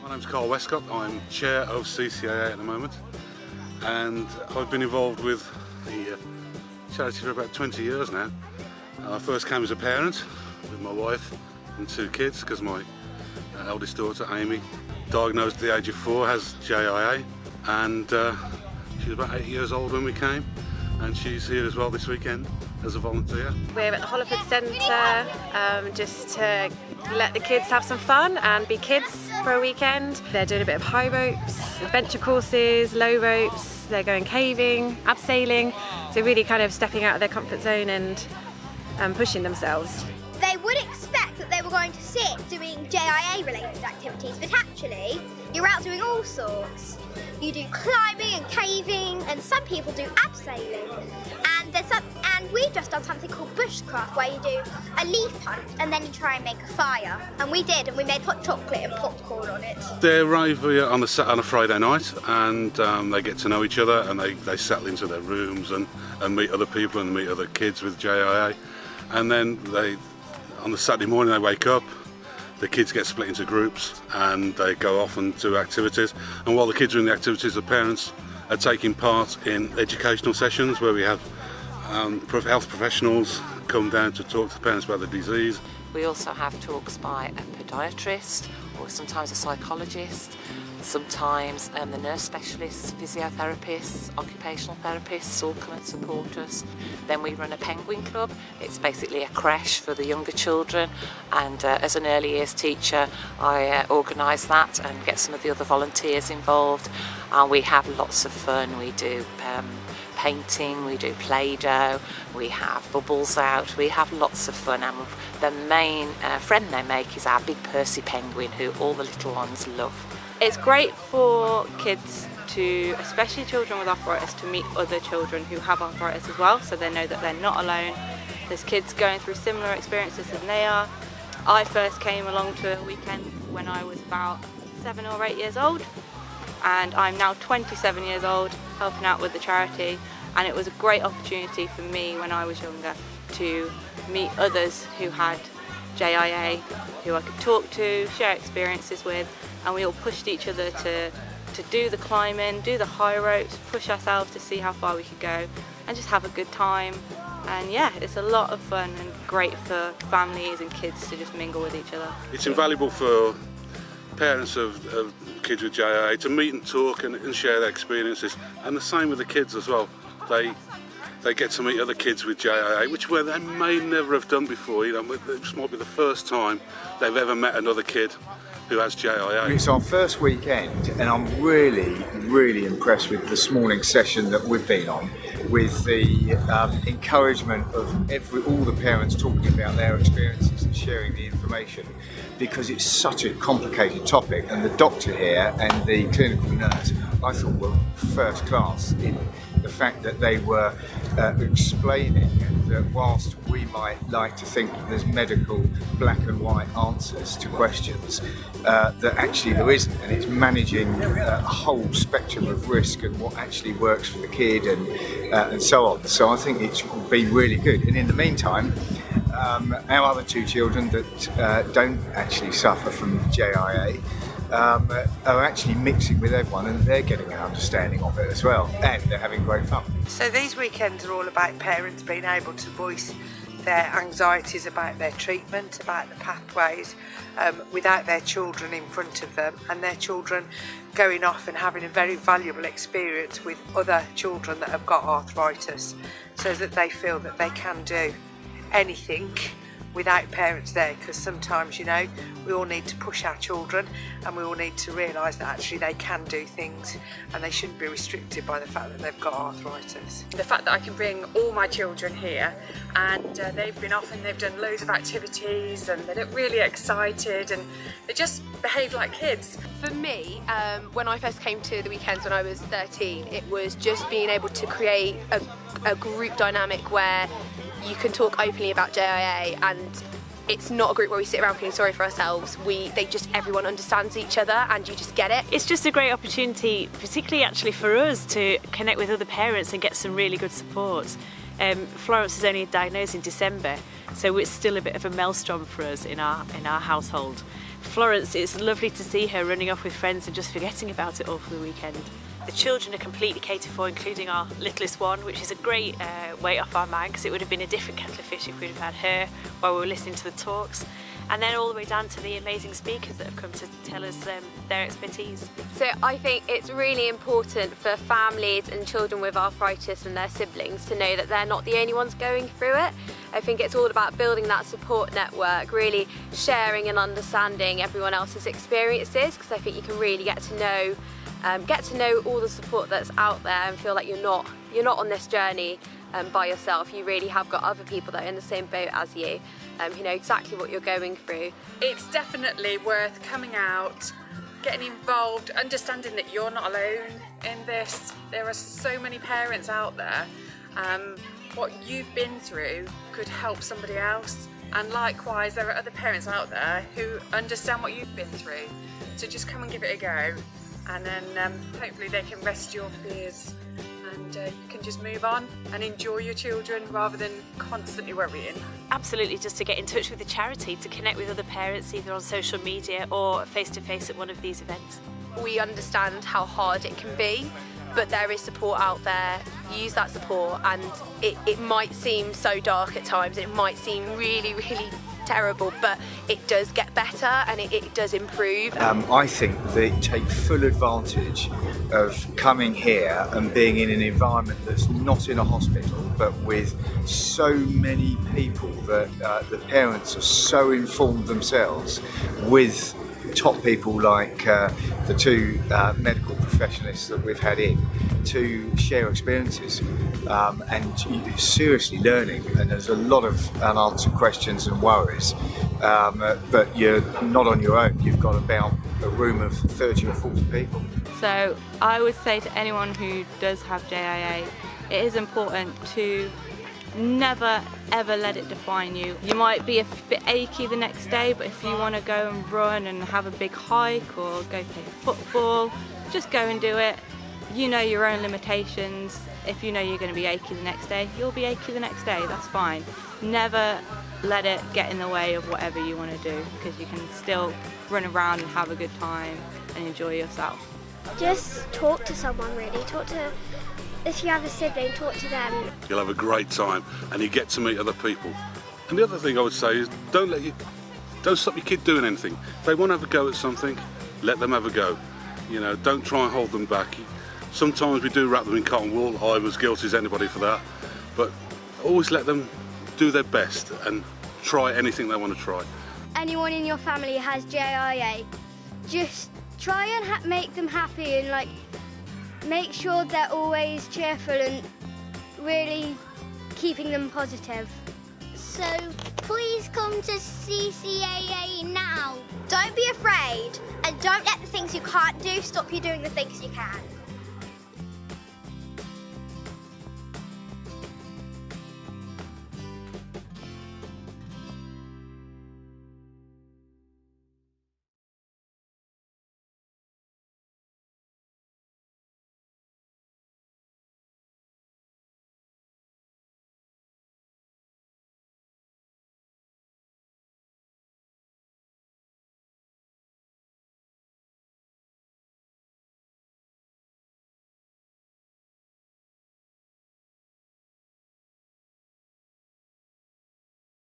My name's Carl Westcott. I'm chair of CCAA at the moment, and I've been involved with the charity for about 20 years now. I first came as a parent with my wife and 2 kids because my eldest daughter Amy, diagnosed at the age of 4, has JIA, and she was about 8 years old when we came, and she's here as well this weekend as a volunteer. We're at the Holliford Centre just to let the kids have some fun and be kids for a weekend. They're doing a bit of high ropes, adventure courses, low ropes, they're going caving, abseiling, so really kind of stepping out of their comfort zone and pushing themselves. They would expect that they were going to sit doing JIA related activities, but actually you're out doing all sorts. You do climbing and caving, and some people do abseiling. And we've just done something called bushcraft, where you do a leaf hunt and then you try and make a fire. And we did, and we made hot chocolate and popcorn on it. They arrive here on a Friday night, and they get to know each other, and they settle into their rooms and meet other people and meet other kids with JIA. And then on the Saturday morning they wake up, the kids get split into groups and they go off and do activities. And while the kids are in the activities, the parents are taking part in educational sessions where we have health professionals come down to talk to the parents about the disease. We also have talks by a podiatrist or sometimes a psychologist, sometimes the nurse specialists, physiotherapists, occupational therapists all come and support us. Then we run a penguin club. It's basically a creche for the younger children, and as an early years teacher I organise that and get some of the other volunteers involved, and we have lots of fun. We do painting, we do Play-Doh, we have bubbles out, we have lots of fun, and the main friend they make is our big Percy penguin, who all the little ones love. It's great for kids to, especially children with arthritis, to meet other children who have arthritis as well, so they know that they're not alone. There's kids going through similar experiences than they are. I first came along to a weekend when I was about 7 or 8 years old, and I'm now 27 years old helping out with the charity, and it was a great opportunity for me when I was younger to meet others who had JIA, who I could talk to, share experiences with, and we all pushed each other to do the climbing, do the high ropes, push ourselves to see how far we could go and just have a good time. And yeah, it's a lot of fun and great for families and kids to just mingle with each other. It's invaluable for parents of kids with JIA to meet and talk and share their experiences, and the same with the kids as well. They get to meet other kids with JIA, which they may never have done before. You know, this might be the first time they've ever met another kid who has JIA. It's our first weekend, and I'm really impressed with this morning's session that we've been on, with the encouragement of all the parents talking about their experiences and sharing the information, because it's such a complicated topic, and the doctor here and the clinical nurse I thought were first class in the fact that they were explaining that whilst we might like to think that there's medical black and white answers to questions, that actually there isn't, and it's managing a whole spectrum of risk and what actually works for the kid and so on. So I think it's been really good. And in the meantime, our other 2 children that don't actually suffer from JIA are actually mixing with everyone, and they're getting an understanding of it as well, and they're having great fun. So these weekends are all about parents being able to voice their anxieties about their treatment, about the pathways, without their children in front of them, and their children going off and having a very valuable experience with other children that have got arthritis, so that they feel that they can do anything without parents there, because sometimes, you know, we all need to push our children, and we all need to realise that actually they can do things and they shouldn't be restricted by the fact that they've got arthritis. The fact that I can bring all my children here, and they've been off and they've done loads of activities, and they look really excited and they just behave like kids. For me, when I first came to the weekends when I was 13, it was just being able to create a group dynamic where you can talk openly about JIA, and it's not a group where we sit around feeling sorry for ourselves. Everyone understands each other, and you just get it. It's just a great opportunity, particularly actually for us, to connect with other parents and get some really good support. Florence was only diagnosed in December, so it's still a bit of a maelstrom for us in our household. Florence, it's lovely to see her running off with friends and just forgetting about it all for the weekend. The children are completely catered for, including our littlest one, which is a great weight off our mind, because it would have been a different kettle of fish if we'd have had her while we were listening to the talks. And then all the way down to the amazing speakers that have come to tell us their expertise. So I think it's really important for families and children with arthritis and their siblings to know that they're not the only ones going through it. I think it's all about building that support network, really sharing and understanding everyone else's experiences, because I think you can really get to know all the support that's out there and feel like you're not on this journey by yourself. You really have got other people that are in the same boat as you, who know exactly what you're going through. It's definitely worth coming out, getting involved, understanding that you're not alone in this. There are so many parents out there. What you've been through could help somebody else, and likewise there are other parents out there who understand what you've been through. So just come and give it a go, and then hopefully they can rest your fears, and you can just move on and enjoy your children rather than constantly worrying. Absolutely, just to get in touch with the charity, to connect with other parents either on social media or face to face at one of these events. We understand how hard it can be, but there is support out there. Use that support, and it might seem so dark at times, it might seem really, really terrible, but it does get better and it does improve. I think they take full advantage of coming here and being in an environment that's not in a hospital, but with so many people that the parents are so informed themselves, with top people like the two medical professionals that we've had in to share experiences, and you're seriously learning, and there's a lot of unanswered questions and worries, but you're not on your own. You've got about a room of 30 or 40 people. So I would say to anyone who does have JIA, it is important to never ever let it define you. You might be a bit achy the next day, but if you want to go and run and have a big hike or go play football, just go and do it. You know your own limitations. If you know you're going to be achy the next day, you'll be achy the next day, that's fine. Never let it get in the way of whatever you want to do, because you can still run around and have a good time and enjoy yourself. Just talk to someone, really. If you have a sibling, talk to them. You'll have a great time, and you get to meet other people. And the other thing I would say is don't stop your kid doing anything. If they want to have a go at something, let them have a go. You know, don't try and hold them back. Sometimes we do wrap them in cotton wool. I was guilty as anybody for that, but always let them do their best and try anything they want to try. Anyone in your family has JIA, just try and make them happy, and make sure they're always cheerful and really keeping them positive. So please come to CCAA now. Don't be afraid, and don't let the things you can't do stop you doing the things you can.